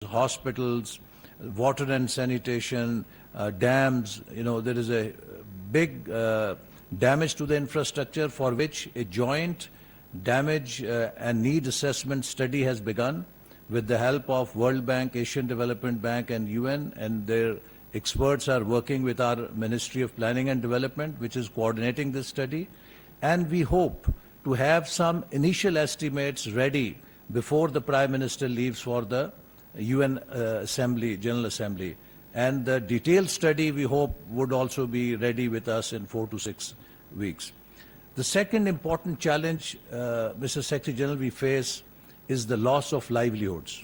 hospitals, water and sanitation, dams. There is a big damage to the infrastructure for which a joint damage and need assessment study has begun with the help of World Bank, Asian Development Bank and UN, and their experts are working with our Ministry of Planning and Development, which is coordinating this study. And we hope to have some initial estimates ready before the Prime Minister leaves for the UN General Assembly. And the detailed study, we hope, would also be ready with us in 4 to 6 weeks. The second important challenge, Mr. Secretary General, we face is the loss of livelihoods.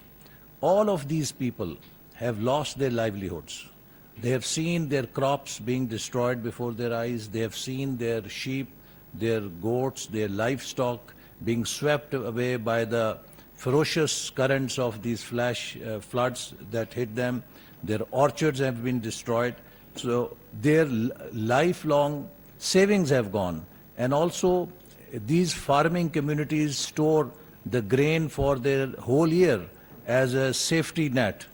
All of these people have lost their livelihoods. They have seen their crops being destroyed before their eyes. They have seen their sheep, their goats, their livestock being swept away by the ferocious currents of these flash floods that hit them. Their orchards have been destroyed. So their lifelong savings have gone. And also these farming communities store the grain for their whole year as a safety net.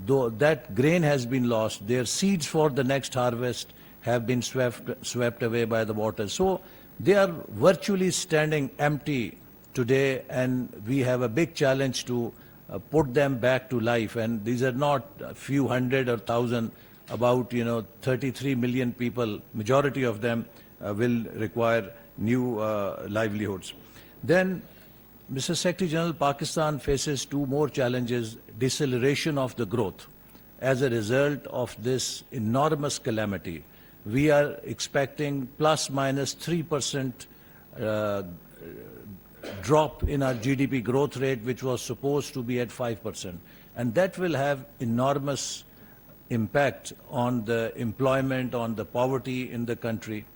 Though that grain has been lost, their seeds for the next harvest have been swept away by the water. So they are virtually standing empty today, and we have a big challenge to put them back to life. And these are not a few hundred or thousand, about 33 million people. Majority of them will require new livelihoods. Then, Mr. Secretary General, Pakistan faces two more challenges: deceleration of the growth as a result of this enormous calamity. We are expecting plus minus 3% drop in our GDP growth rate, which was supposed to be at 5%. And that will have enormous impact on the employment, on the poverty in the country.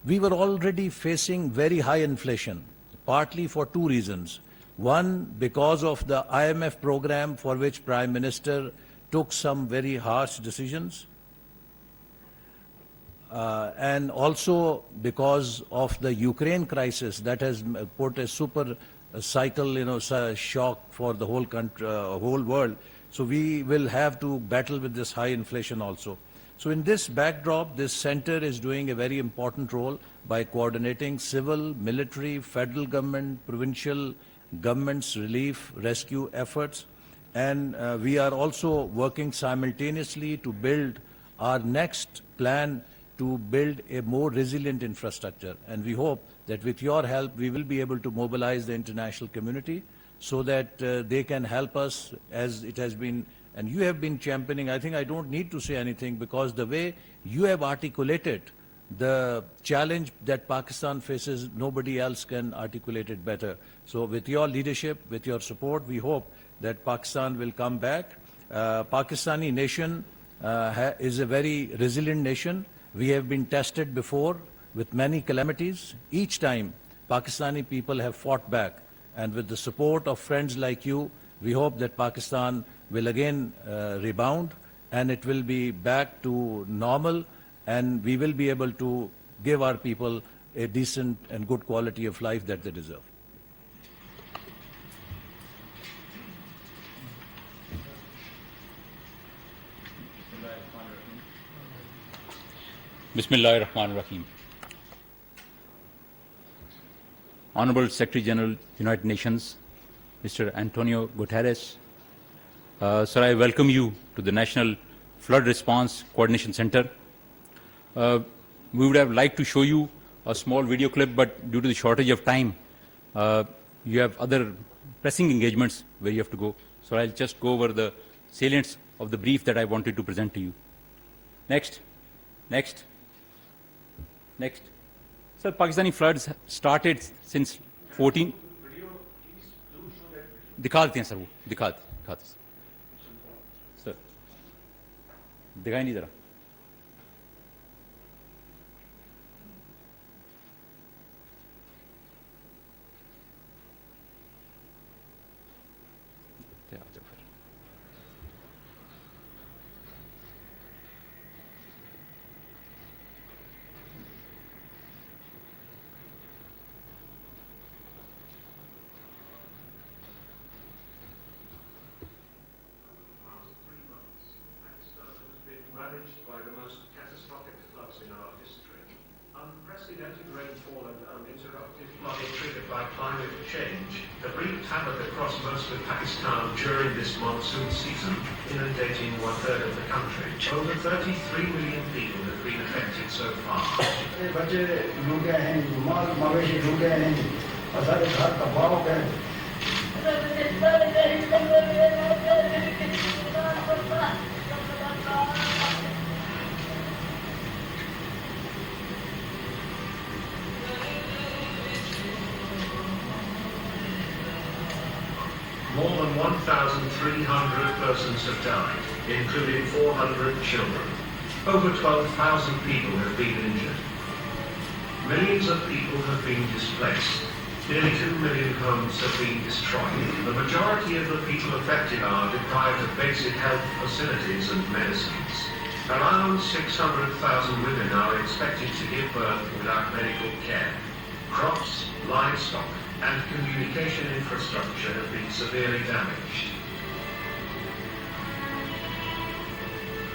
We were already facing very high inflation, partly for two reasons. One, because of the IMF program, for which Prime Minister took some very harsh decisions. And also because of the Ukraine crisis that has put a super cycle, shock for the whole country, whole world. So we will have to battle with this high inflation also. So in this backdrop, this center is doing a very important role by coordinating civil, military, federal government, provincial governments' relief, rescue efforts. And we are also working simultaneously to build our next plan to build a more resilient infrastructure. And we hope that with your help, we will be able to mobilize the international community so that they can help us, as it has been, and you have been championing. I think I don't need to say anything, because the way you have articulated the challenge that Pakistan faces, nobody else can articulate it better. So with your leadership, with your support, we hope that Pakistan will come back. Pakistani nation is a very resilient nation. We have been tested before with many calamities. Each time, Pakistani people have fought back. And with the support of friends like you, we hope that Pakistan will again rebound, and it will be back to normal, and we will be able to give our people a decent and good quality of life that they deserve. Bismillah ar-Rahman ar-Rahim. Honorable Secretary General, United Nations, Mr. Antonio Guterres, sir, I welcome you to the National Flood Response Coordination Center. We would have liked to show you a small video clip, but due to the shortage of time, you have other pressing engagements where you have to go. So I'll just go over the salients of the brief that I wanted to present to you. Next. Sir, Pakistani floods started since 14. दिखा देते हैं sir, वो दिखाते sir, दिखाई नहीं जरा. ravaged by the most catastrophic floods in our history. Unprecedented rainfall and uninterrupted flooding triggered by climate change have wreaked havoc across most of Pakistan during this monsoon season, inundating one-third of the country. Over 33 million people have been affected so far. बच्चे डूबे हैं, माल मवेशी डूबे हैं, और सारे घर तबाह हो गए। More than 1,300 persons have died, including 400 children. Over 12,000 people have been injured. Millions of people have been displaced. Nearly 2 million homes have been destroyed. The majority of the people affected are deprived of basic health facilities and medicines. Around 600,000 women are expected to give birth without medical care. Crops, livestock, and communication infrastructure have been severely damaged.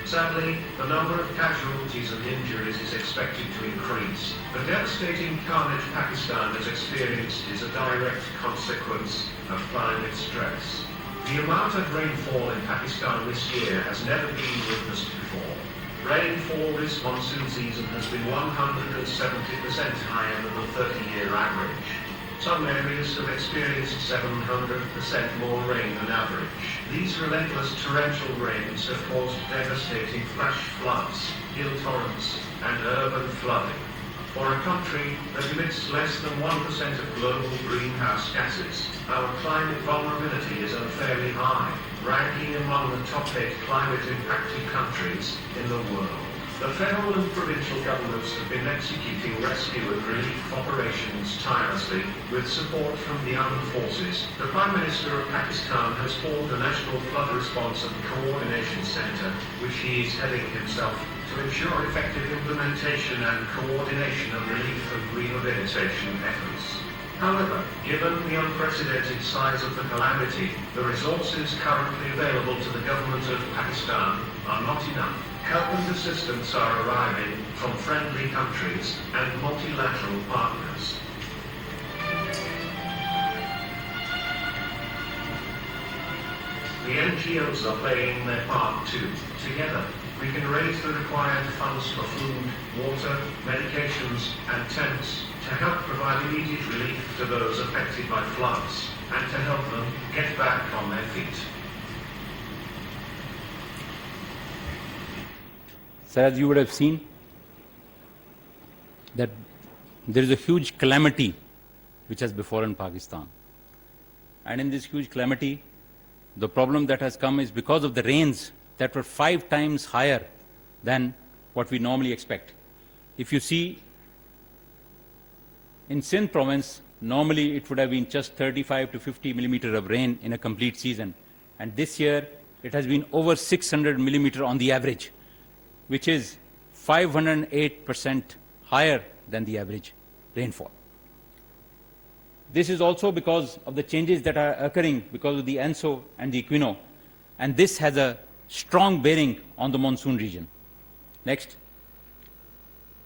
Sadly, the number of casualties and injuries is expected to increase. The devastating carnage Pakistan has experienced is a direct consequence of climate stress. The amount of rainfall in Pakistan this year has never been witnessed before. Rainfall this monsoon season has been 170% higher than the 30-year average. Some areas have experienced 700% more rain than average. These relentless torrential rains have caused devastating flash floods, hill torrents, and urban flooding. For a country that emits less than 1% of global greenhouse gases, our climate vulnerability is unfairly high, ranking among the top 8 climate-impacted countries in the world. The federal and provincial governments have been executing rescue and relief operations tirelessly with support from the armed forces. The Prime Minister of Pakistan has formed a National Flood Response and Coordination Centre, which he is heading himself, to ensure effective implementation and coordination of relief and rehabilitation efforts. However, given the unprecedented size of the calamity, the resources currently available to the government of Pakistan are not enough. Help and assistance are arriving from friendly countries and multilateral partners. The NGOs are playing their part too. Together, we can raise the required funds for food, water, medications, and tents to help provide immediate relief to those affected by floods and to help them get back on their feet. So as you would have seen, that there is a huge calamity which has befallen Pakistan. And in this huge calamity, the problem that has come is because of the rains that were 5 times higher than what we normally expect. If you see, in Sindh province, normally it would have been just 35 to 50 millimeters of rain in a complete season. And this year, it has been over 600 millimeters on the average, which is 508% higher than the average rainfall. This is also because of the changes that are occurring because of the ENSO and the Equino, and this has a strong bearing on the monsoon region. Next.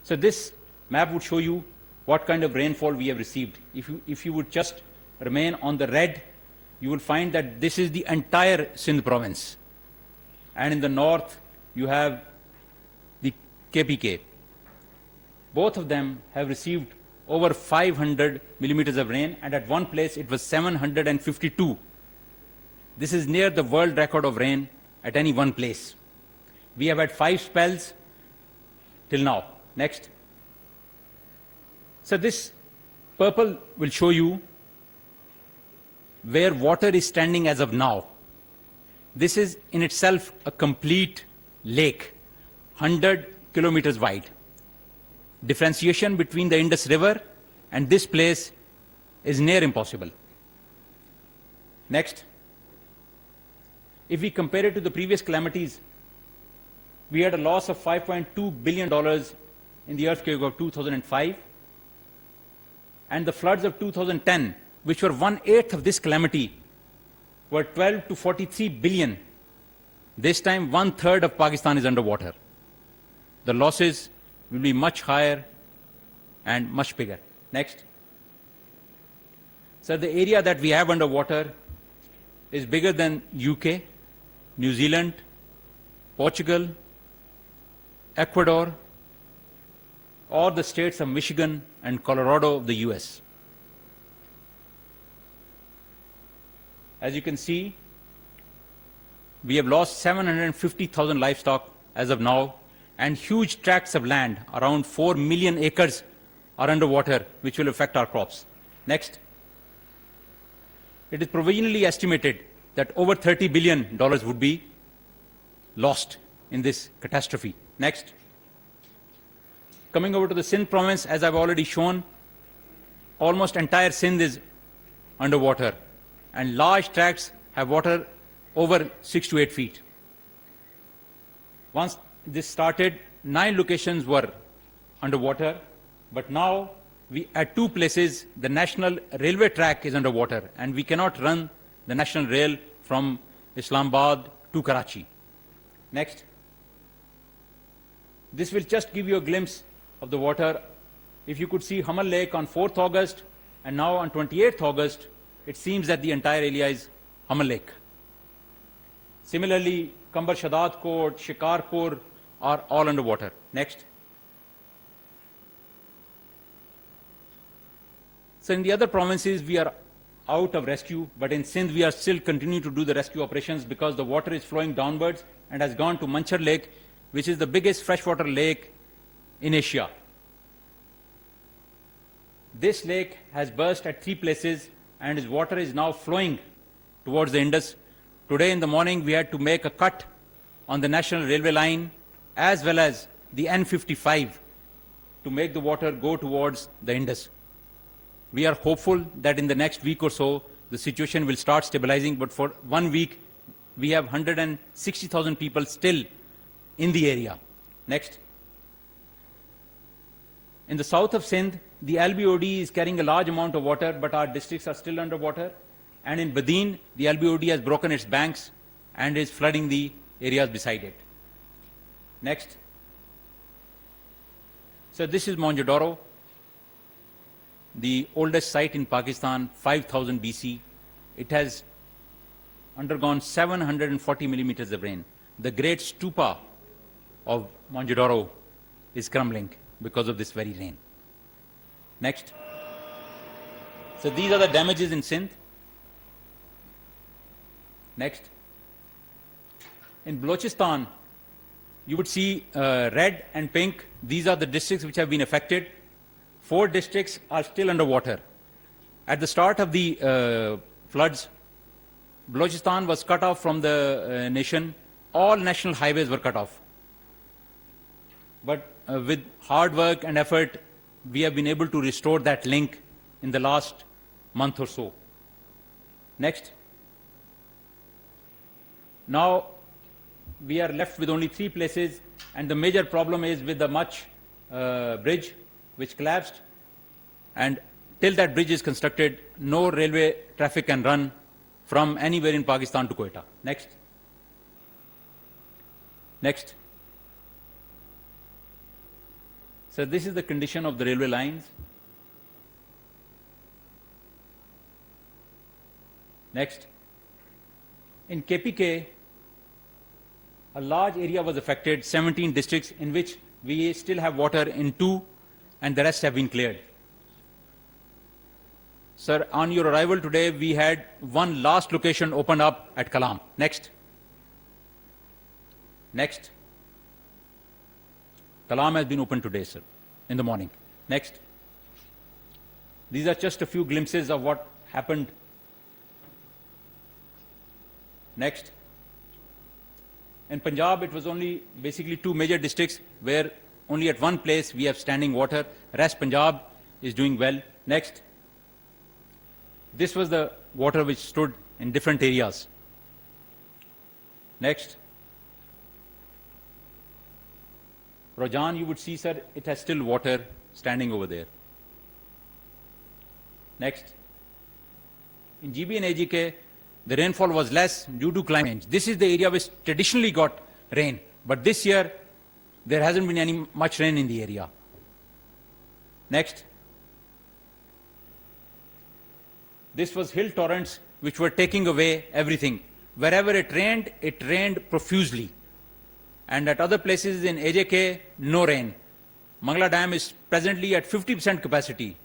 So this map would show you what kind of rainfall we have received. If you would just remain on the red, you will find that this is the entire Sindh province. And in the north, you have the KPK. Both of them have received over 500 millimeters of rain, and at one place it was 752. This is near the world record of rain at any one place. We have had 5 spells till now. Next. So this purple will show you where water is standing as of now. This is in itself a complete lake, 100 kilometers wide. Differentiation between the Indus River and this place is near impossible. Next. If we compare it to the previous calamities, we had a loss of $5.2 billion in the earthquake of 2005, and the floods of 2010, which were 1/8 of this calamity, were 12 to 43 billion. This time, 1/3 of Pakistan is underwater. the losses will be much higher and much bigger. Next. So the area that we have underwater is bigger than UK, New Zealand, Portugal, Ecuador, or the states of Michigan and Colorado of the US. As you can see, we have lost 750,000 livestock as of now, and huge tracts of land, around 4 million acres, are underwater, which will affect our crops. Next. It is provisionally estimated that over $30 billion would be lost in this catastrophe. Next. Coming over to the Sindh province, as I've already shown, almost entire Sindh is underwater, and large tracts have water over 6 to 8 feet. Once this started, 9 locations were underwater, but now at 2 places the national railway track is underwater, and we cannot run the national rail from Islamabad to Karachi. Next. This will just give you a glimpse of the water. If you could see Hamal Lake on 4th August and now on 28th August, it seems that the entire area is Hamal Lake. Similarly, Kambar Shadat Kot, Shikarpur are all underwater. Next. So in the other provinces, we are out of rescue, but in Sindh, we are still continuing to do the rescue operations because the water is flowing downwards and has gone to Manchar Lake, which is the biggest freshwater lake in Asia. This lake has burst at 3 places, and its water is now flowing towards the Indus. Today in the morning, we had to make a cut on the national railway line as well as the N55 to make the water go towards the Indus. We are hopeful that in the next week or so, the situation will start stabilizing, but for 1 week, we have 160,000 people still in the area. Next. In the south of Sindh, the LBOD is carrying a large amount of water, but our districts are still underwater. And in Badin, the LBOD has broken its banks and is flooding the areas beside it. Next. So this is Mohenjo-daro, the oldest site in Pakistan, 5000 BC. It has undergone 740 millimeters of rain. The great stupa of Mohenjo-daro is crumbling because of this very rain. Next. So these are the damages in Sindh. Next. In Balochistan, you would see red and pink. These are the districts which have been affected. 4 districts are still underwater. At the start of the floods, Balochistan was cut off from the nation. All national highways were cut off. But with hard work and effort, we have been able to restore that link in the last month or so. Next. Now, we are left with only 3 places, and the major problem is with the Mach bridge, which collapsed, and till that bridge is constructed, no railway traffic can run from anywhere in Pakistan to Quetta. Next. Next. So this is the condition of the railway lines. Next. In KPK, a large area was affected, 17 districts, in which we still have water in 2, and the rest have been cleared. Sir, on your arrival today, we had 1 last location opened up at Kalam. Next. Next. Kalam has been opened today, sir, in the morning. Next. These are just a few glimpses of what happened. Next. In Punjab, it was only basically 2 major districts where only at 1 place we have standing water. Rest Punjab is doing well. Next. This was the water which stood in different areas. Next. Rajan, you would see, sir, it has still water standing over there. Next. In GB and AGK, the rainfall was less due to climate change. This is the area which traditionally got rain, but this year there hasn't been any much rain in the area. Next. This was hill torrents which were taking away everything. Wherever it rained profusely. And at other places in AJK, no rain. Mangla Dam is presently at 50% capacity,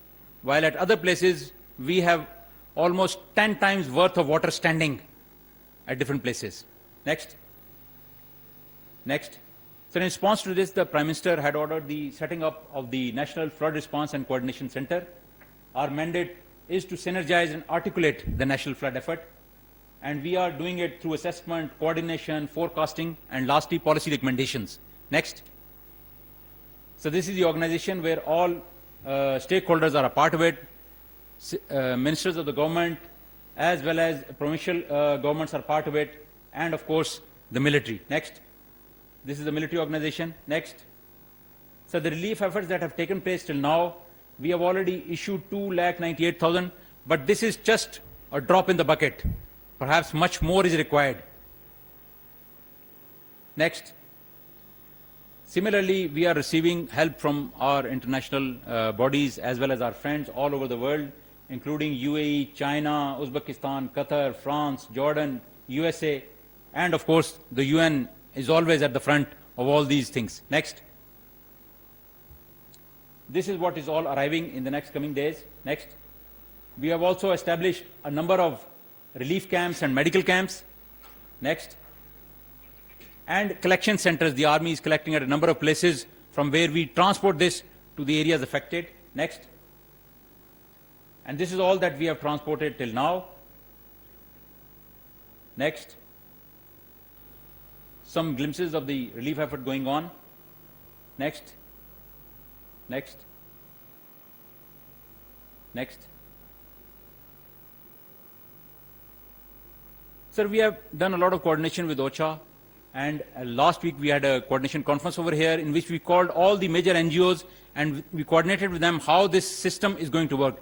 while at other places we have almost 10 times worth of water standing at different places. Next. Next. So in response to this, the Prime Minister had ordered the setting up of the National Flood Response and Coordination Center. Our mandate is to synergize and articulate the national flood effort. And we are doing it through assessment, coordination, forecasting, and lastly, policy recommendations. Next. So this is the organization where all stakeholders are a part of it. Ministers of the government, as well as provincial governments are part of it, and of course, the military. Next. This is the military organization. Next. So the relief efforts that have taken place till now, we have already issued 2,98,000, but this is just a drop in the bucket. Perhaps much more is required. Next. Similarly, we are receiving help from our international bodies as well as our friends all over the world, including UAE, China, Uzbekistan, Qatar, France, Jordan, USA, and of course, the UN is always at the front of all these things. Next. This is what is all arriving in the next coming days. Next. We have also established a number of relief camps and medical camps. Next. And collection centers. The army is collecting at a number of places from where we transport this to the areas affected. Next. And this is all that we have transported till now. Next. Some glimpses of the relief effort going on. Next. Next. Next. Sir, we have done a lot of coordination with OCHA, and last week we had a coordination conference over here in which we called all the major NGOs and we coordinated with them how this system is going to work.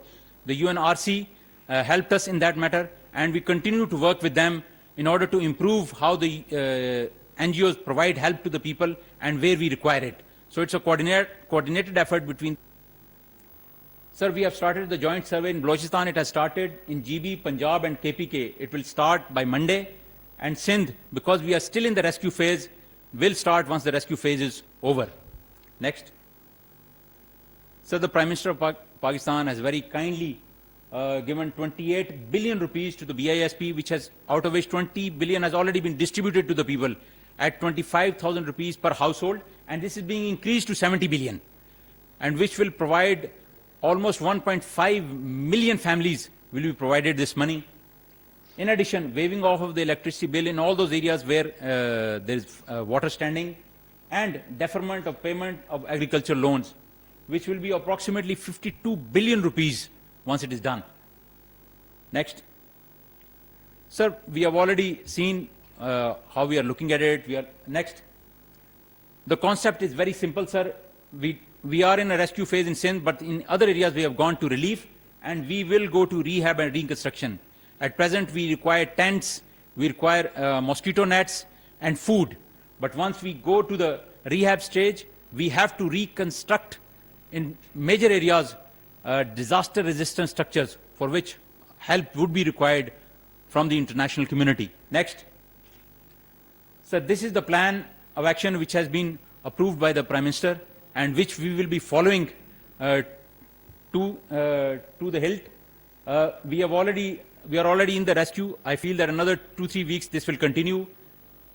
The UNRC helped us in that matter, and we continue to work with them in order to improve how the NGOs provide help to the people and where we require it. So it's a coordinated effort between. Sir, we have started the joint survey in Balochistan. It has started in GB, Punjab and KPK. It will start by Monday. And Sindh, because we are still in the rescue phase, will start once the rescue phase is over. Next. Sir, the Prime Minister of Pakistan has very kindly given 28 billion rupees to the BISP, which has, out of which 20 billion has already been distributed to the people at 25,000 rupees per household, and this is being increased to 70 billion, and which will provide almost 1.5 million families will be provided this money. In addition, waiving off of the electricity bill in all those areas where there is water standing, and deferment of payment of agricultural loans, which will be approximately 52 billion rupees once it is done. Next. Sir, we have already seen how we are looking at it. Next. The concept is very simple, sir. We are in a rescue phase in Sindh, but in other areas we have gone to relief, and we will go to rehab and reconstruction. At present, we require tents, we require mosquito nets and food. But once we go to the rehab stage, we have to reconstruct in major areas disaster-resistant structures for which help would be required from the international community. Next. So this is the plan of action which has been approved by the Prime Minister and which we will be following to the hilt. We are already in the rescue. I feel that another 2-3 weeks this will continue.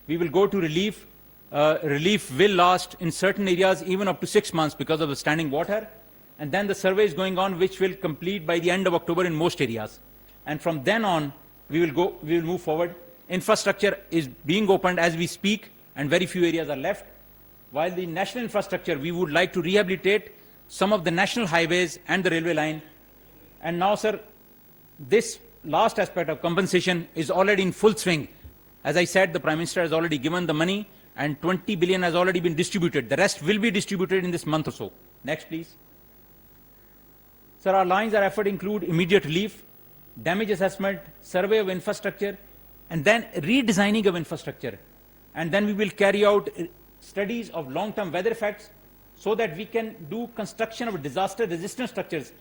We will go to relief. Relief will last in certain areas even up to 6 months because of the standing water. And then the survey is going on, which will complete by the end of October in most areas. And from then on, we will move forward. Infrastructure is being opened as we speak, and very few areas are left. While the national infrastructure, we would like to rehabilitate some of the national highways and the railway line. And now, sir, this last aspect of compensation is already in full swing. As I said, the Prime Minister has already given the money, and 20 billion has already been distributed. The rest will be distributed in this month or so. Next, please. Sir, our lines of effort include immediate relief, damage assessment, survey of infrastructure, and then redesigning of infrastructure. And then we will carry out studies of long-term weather effects so that we can do construction of disaster-resistant structures.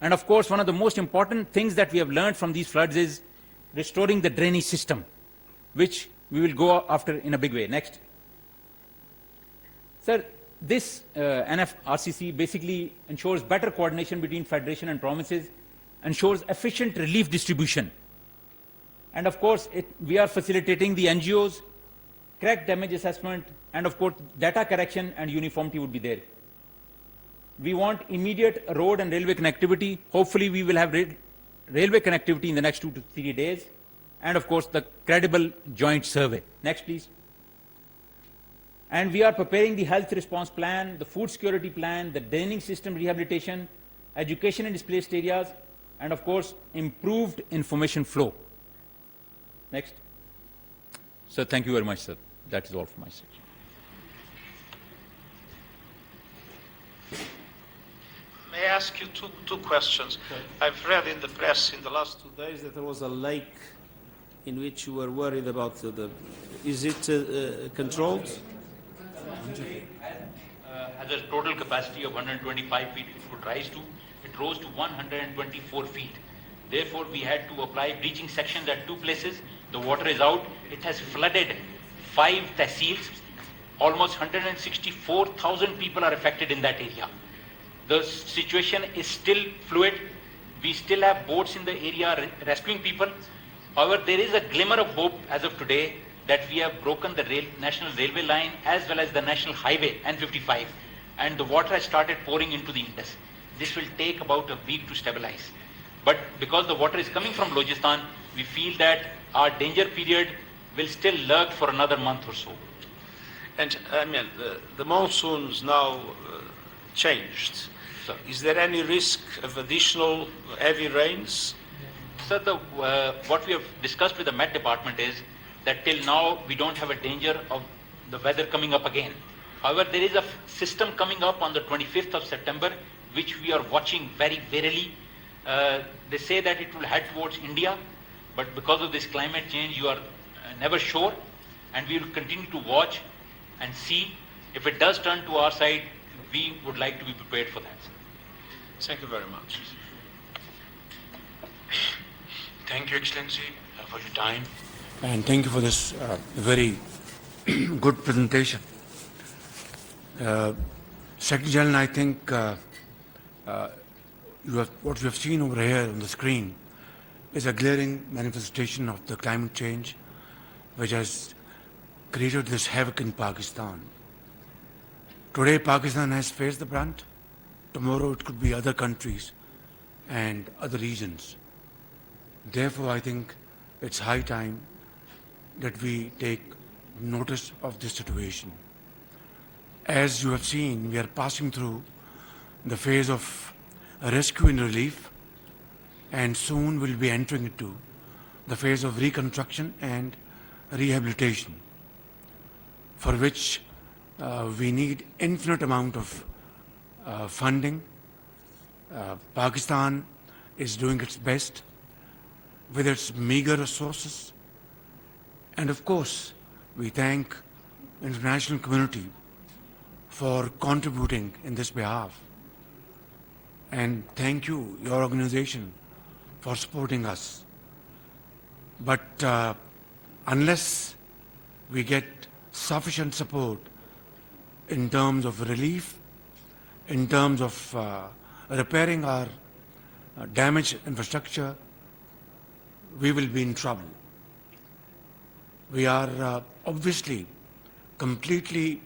And of course, one of the most important things that we have learned from these floods is restoring the drainage system, which we will go after in a big way. Next. Sir, this NFRCC basically ensures better coordination between federation and provinces, ensures efficient relief distribution. And of course, we are facilitating the NGOs, correct damage assessment, and of course, data correction and uniformity would be there. We want immediate road and railway connectivity. Hopefully, we will have railway connectivity in the next 2 to 3 days. And of course, the credible joint survey. Next, please. And we are preparing the health response plan, the food security plan, the draining system rehabilitation, education in displaced areas, and of course, improved information flow. Next. Sir, thank you very much, sir. That is all from my side. May I ask you two questions? I've read in the press in the last 2 days that there was a lake in which you were worried about is it controlled? Has a total capacity of 125 feet it could rise to. It rose to 124 feet. Therefore, we had to apply breaching sections at 2 places. The water is out. It has flooded 5 tehsils. Almost 164,000 people are affected in that area. The situation is still fluid. We still have boats in the area rescuing people. However, there is a glimmer of hope as of today that we have broken the national railway line as well as the national highway N55, and the water has started pouring into the Indus. This will take about a week to stabilize. But because the water is coming from Balochistan, we feel that our danger period will still lurk for another month or so. And I mean, the monsoons now changed. Sir. Is there any risk of additional heavy rains? Sir, what we have discussed with the Met Department is that till now we don't have a danger of the weather coming up again. However, there is a system coming up on the 25th of September, which we are watching very warily. They say that it will head towards India, but because of this climate change, you are never sure, and we will continue to watch and see. If it does turn to our side, we would like to be prepared for that. Thank you very much. Thank you, Excellency, for your time. And thank you for this very good presentation. Secretary General, I think what you have seen over here on the screen is a glaring manifestation of the climate change which has created this havoc in Pakistan. Today, Pakistan has faced the brunt. Tomorrow, it could be other countries and other regions. Therefore, I think it's high time that we take notice of this situation. As you have seen, we are passing through the phase of rescue and relief, and soon we'll be entering into the phase of reconstruction and rehabilitation, for which we need infinite amount of funding. Pakistan is doing its best with its meager resources, and of course we thank the international community for contributing in this behalf, and thank you, your organization, for supporting us. But unless we get sufficient support in terms of relief, in terms of repairing our damaged infrastructure, we will be in trouble. We are obviously completely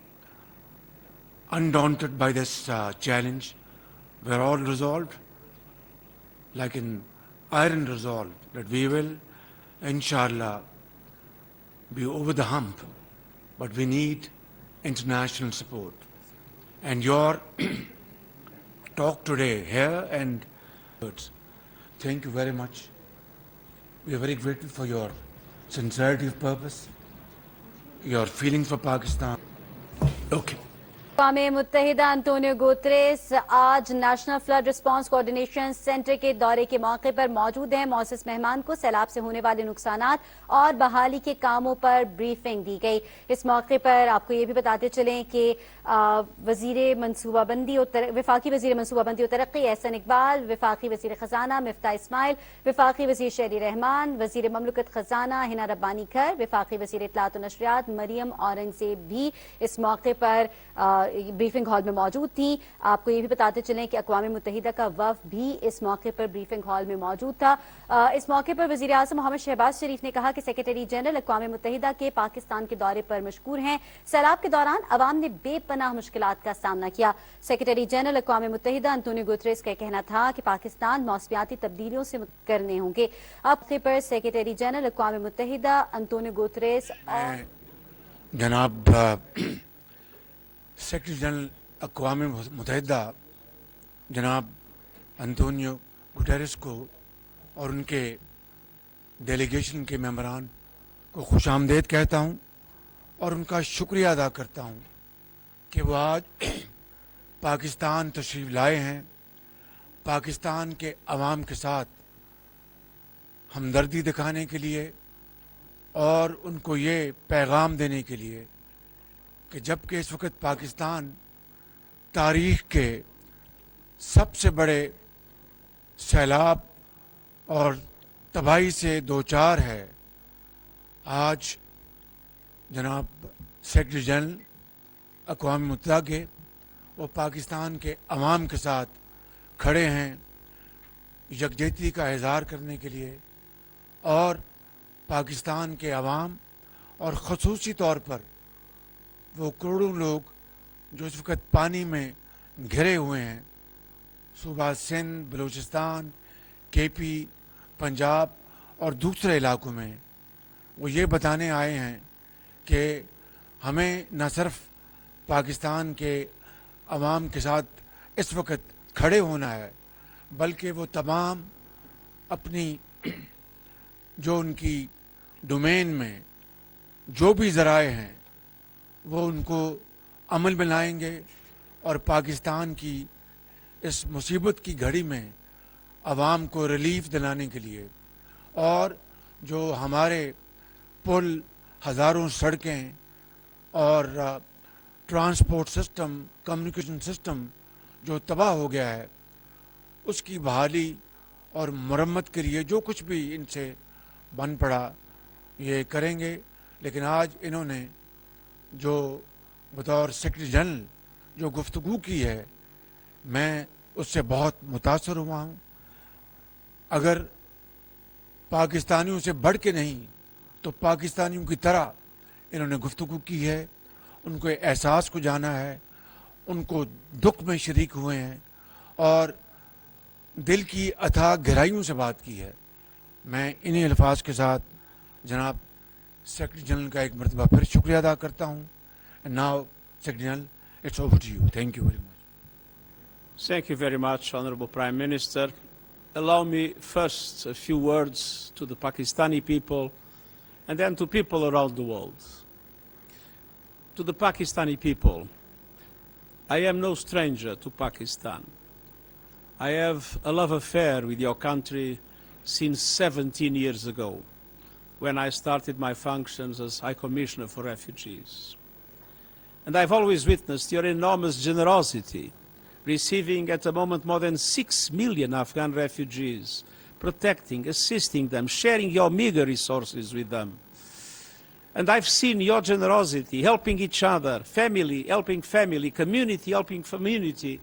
undaunted by this challenge. We are all resolved, like an iron resolve, that we will, inshallah, be over the hump, but we need international support. And your talk today here and thank you very much. We are very grateful for your sincerity of purpose, your feeling for Pakistan. Okay. अक़वाम मुत्तहिदा Antonio Guterres आज national flood response coordination centre के दौरे के मौके पर मौजूद हैं। मौसस मेहमान को सैलाब से होने वाले नुकसानात और बहाली के कामों पर ब्रीफिंग दी गई। इस मौके पर आपको ये भी बताते चलें कि वफाकी वजीर मनसूबाबंदी और तरक्की एहसन इकबाल, वफाकी वजीर खजाना मिफ्ता इस्माइल, वफाकी वजीर शहरी रहमान, वजीर ममलकत खजाना हिना रब्बानी खर, वफाकी वजीर इत्तलात और नशरियात मरियम औरंगजेब भी इस मौके पर ब्रीफिंग हॉल में मौजूद थी। आपको ये भी बताते चलें कि अक़वाम मुत्तहिदा का वफ़द भी इस मौके पर ब्रीफिंग हॉल में मौजूद था। इस मौके पर वज़ीर आज़म मोहम्मद शहबाज शरीफ ने कहा कि सेक्रेटरी जनरल अक़वाम मुत्तहिदा के पाकिस्तान के दौरे पर मशकूर हैं। सैलाब के दौरान अवाम ने बेपनाह मुश्किलात का सामना किया। सेक्रेटरी जनरल अक़वाम मुत्तहिदा अंतोनियो गुतरेस का कहना था कि पाकिस्तान मौसमियाती तब्दीलियों से करने होंगे। अब पर सेक्रेटरी जनरल अक़वाम मुत्तहिदा अंतोनियो गुतरेस और जनाब सेक्रेटरी जनरल अक़वाम मुत्तहिदा जनाब अंतोनियो गुटेरेस को और उनके डेलीगेशन के मेंबरान को खुशामदीद कहता हूँ और उनका शुक्रिया अदा करता हूँ कि वो आज पाकिस्तान तशरीफ़ लाए हैं। पाकिस्तान के अवाम के साथ हमदर्दी दिखाने के लिए और उनको ये पैगाम देने के लिए कि जबकि इस वक्त पाकिस्तान तारीख़ के सबसे बड़े सैलाब और तबाही से दो चार है, आज जनाब सेक्रेटरी जनरल अक़वाम मुत्तहिदा के वो पाकिस्तान के अवाम के साथ खड़े हैं यकजहती का इज़हार करने के लिए और पाकिस्तान के अवाम और ख़ुसूसी तौर पर वो करोड़ों लोग जो इस वक्त पानी में घिरे हुए हैं, सूबा सिंध, बलूचिस्तान, केपी, पंजाब और दूसरे इलाकों में, वो ये बताने आए हैं कि हमें न सिर्फ पाकिस्तान के अवाम के साथ इस वक्त खड़े होना है, बल्कि वो तमाम अपनी जो उनकी डोमेन में जो भी ज़राए हैं वो उनको अमल में लाएंगे और पाकिस्तान की इस मुसीबत की घड़ी में अवाम को रिलीफ दिलाने के लिए और जो हमारे पुल, हज़ारों सड़कें और ट्रांसपोर्ट सिस्टम, कम्युनिकेशन सिस्टम जो तबाह हो गया है, उसकी बहाली और मरम्मत के लिए जो कुछ भी इनसे बन पड़ा ये करेंगे। लेकिन आज इन्होंने जो बतौर सेक्रेटरी जनरल जो गुफ्तगू की है, मैं उससे बहुत मुतासर हुआ हूँ। अगर पाकिस्तानियों से बढ़ के नहीं तो पाकिस्तानियों की तरह इन्होंने गुफ्तगू की है, उनको एहसास को जाना है, उनको दुख में शरीक हुए हैं और दिल की अथाह गहराइयों से बात की है। मैं इन्हीं अल्फाज के साथ जनाब सेक्रेटरी जनरल का एक मरतबा फिर शुक्रिया अदा करता हूँ। Now secretary general, it's over to you. Thank you very much. Thank you very much, Honorable Prime Minister. Allow me first a few words to the Pakistani people and then to people around the world. To the Pakistani people, I am no stranger to Pakistan. I have a love affair with your country since 17 years ago, when I started my functions as High Commissioner for Refugees. And I've always witnessed your enormous generosity, receiving at the moment more than 6 million Afghan refugees, protecting, assisting them, sharing your meager resources with them. And I've seen your generosity, helping each other, family helping family, community helping community.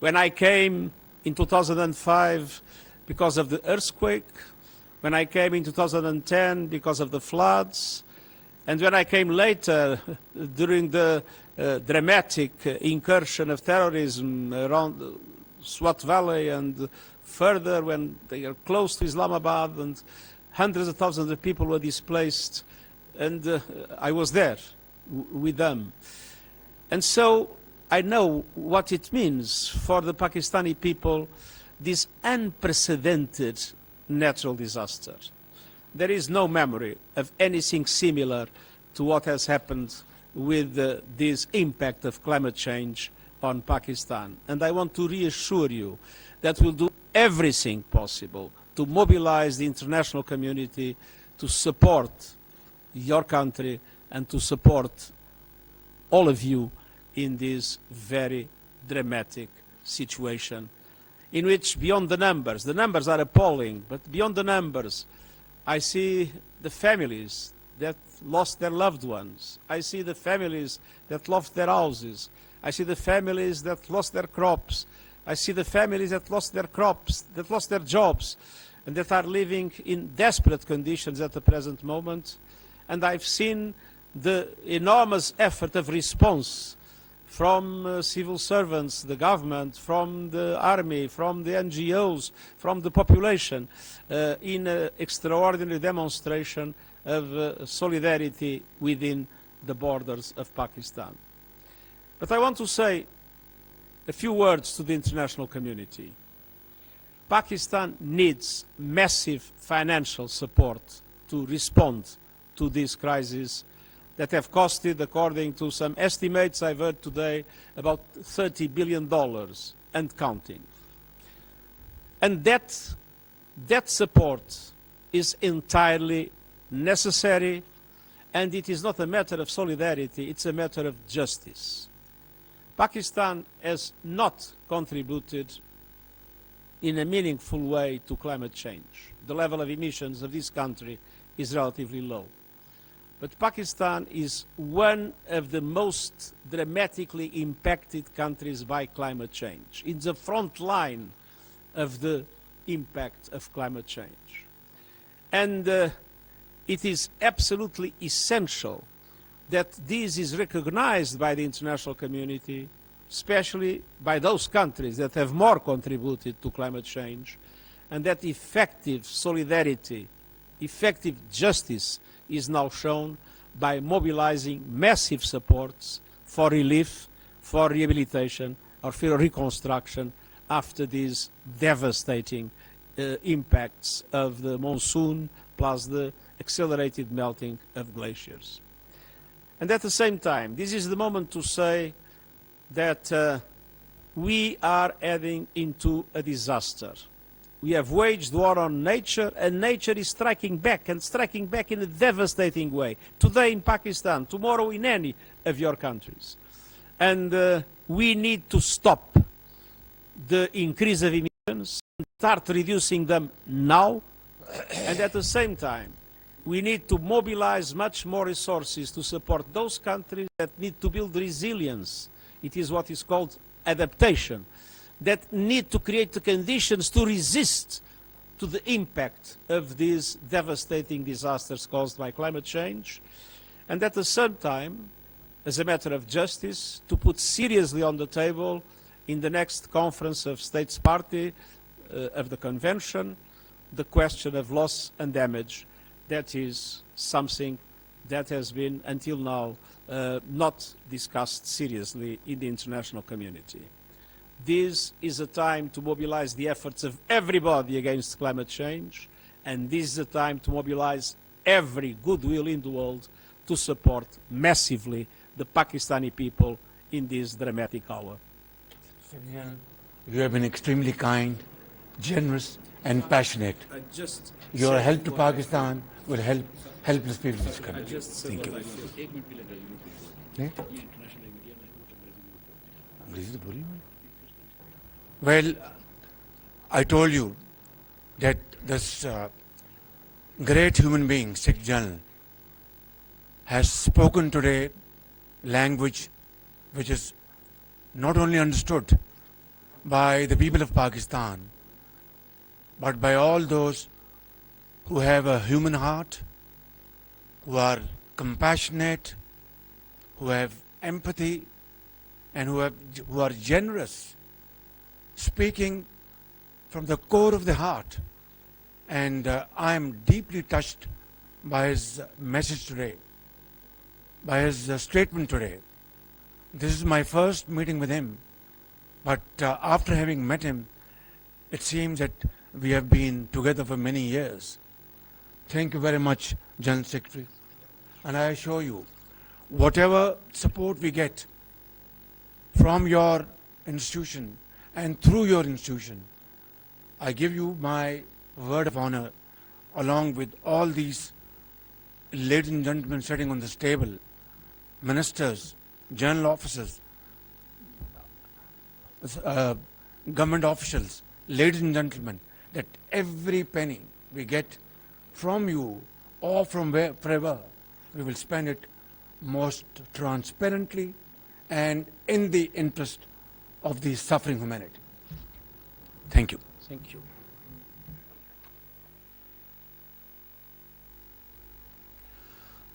When I came in 2005 because of the earthquake, when I came in 2010 because of the floods, and when I came later during the dramatic incursion of terrorism around Swat Valley and further when they are close to Islamabad and hundreds of thousands of people were displaced, and I was there with them. And so I know what it means for the Pakistani people, this unprecedented natural disaster. There is no memory of anything similar to what has happened with this impact of climate change on Pakistan. And I want to reassure you that we'll do everything possible to mobilize the international community to support your country and to support all of you in this very dramatic situation in which, beyond the numbers are appalling, but beyond the numbers, I see the families that lost their loved ones. I see the families that lost their houses. I see the families that lost their crops. I see the families that lost their crops, that lost their jobs, and that are living in desperate conditions at the present moment. And I've seen the enormous effort of response from civil servants, the government, from the army, from the NGOs, from the population, in an extraordinary demonstration of solidarity within the borders of Pakistan. But I want to say a few words to the international community. Pakistan needs massive financial support to respond to this crisis that have costed, according to some estimates I've heard today, about $30 billion and counting. And that support is entirely necessary, and it is not a matter of solidarity, it's a matter of justice. Pakistan has not contributed in a meaningful way to climate change. The level of emissions of this country is relatively low. But Pakistan is one of the most dramatically impacted countries by climate change, in the front line of the impact of climate change. And it is absolutely essential that this is recognized by the international community, especially by those countries that have more contributed to climate change, and that effective solidarity, effective justice is now shown by mobilizing massive supports for relief, for rehabilitation, or for reconstruction after these devastating impacts of the monsoon plus the accelerated melting of glaciers. And at the same time, this is the moment to say that we are heading into a disaster. We have waged war on nature, and nature is striking back, and striking back in a devastating way. Today in Pakistan, tomorrow in any of your countries. And we need to stop the increase of emissions, and start reducing them now, and at the same time, we need to mobilize much more resources to support those countries that need to build resilience. It is what is called adaptation, that need to create the conditions to resist to the impact of these devastating disasters caused by climate change, and at the same time, as a matter of justice, to put seriously on the table in the next Conference of States Party of the Convention the question of loss and damage. That is something that has been, until now, not discussed seriously in the international community. This is a time to mobilize the efforts of everybody against climate change, and this is a time to mobilize every goodwill in the world to support massively the Pakistani people in this dramatic hour. You have been extremely kind, generous, and passionate. Your help to Pakistan will help helpless people in this country. Thank you. Well, I told you that this great human being, Sikh General, has spoken today language which is not only understood by the people of Pakistan, but by all those who have a human heart, who are compassionate, who have empathy, and who are generous, speaking from the core of the heart. And I am deeply touched by his message today, by his statement today. This is my first meeting with him, but after having met him, it seems that we have been together for many years. Thank you very much, General Secretary. And I assure you, whatever support we get from your institution and through your institution, I give you my word of honor, along with all these ladies and gentlemen sitting on this table, ministers, general officers, government officials, ladies and gentlemen, that every penny we get from you or from wherever, we will spend it most transparently and in the interest of the suffering humanity. Thank you. Thank you.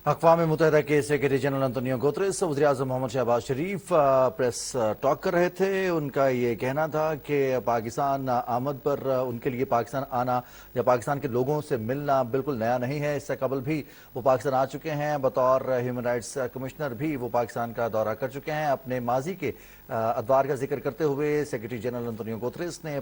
अक़वाम मुत्तहिदा के secretary general Antonio Guterres वज़ीर आज़म मोहम्मद शहबाज शरीफ press talk कर रहे थे। उनका ये कहना था कि पाकिस्तान आमद पर उनके लिए पाकिस्तान आना या पाकिस्तान के लोगों से मिलना बिल्कुल नया नहीं है। इससे कबल भी वो पाकिस्तान आ चुके हैं, बतौर ह्यूमन राइट्स कमिश्नर भी वो पाकिस्तान का दौरा कर चुके हैं। अपने माजी के अदवार का जिक्र करते हुए सेक्रेटरी जनरल एंटोनियो गुतरेस ने